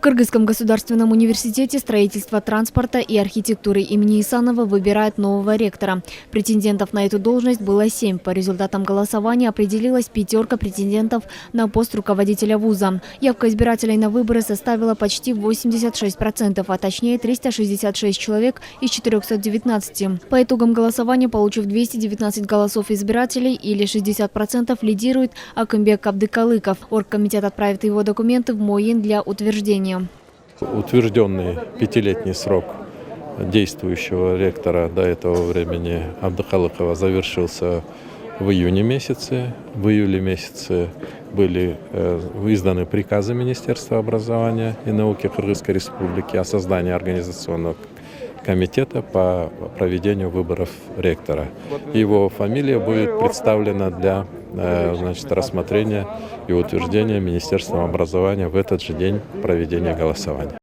Кыргызском государственном университете строительства, транспорта и архитектуры имени Исанова выбирают нового ректора. Претендентов на эту должность было 7. По результатам голосования определилась 5 претендентов на пост руководителя вуза. Явка избирателей на выборы составила почти 86%, а точнее 366 человек из 419. По итогам голосования, получив 219 голосов избирателей или 60%, лидирует Акымбек Абдыкалыков. Оргкомитет отправит его документы в МОИН для утверждения. Утвержденный 5-летний срок действующего ректора до этого времени Абдыкалыкова завершился в июне месяце. В июле месяце были изданы приказы Министерства образования и науки Кыргызской Республики о создании организационного комитета по проведению выборов ректора. Его фамилия будет представлена для рассмотрения и утверждения Министерством образования в этот же день проведения голосования.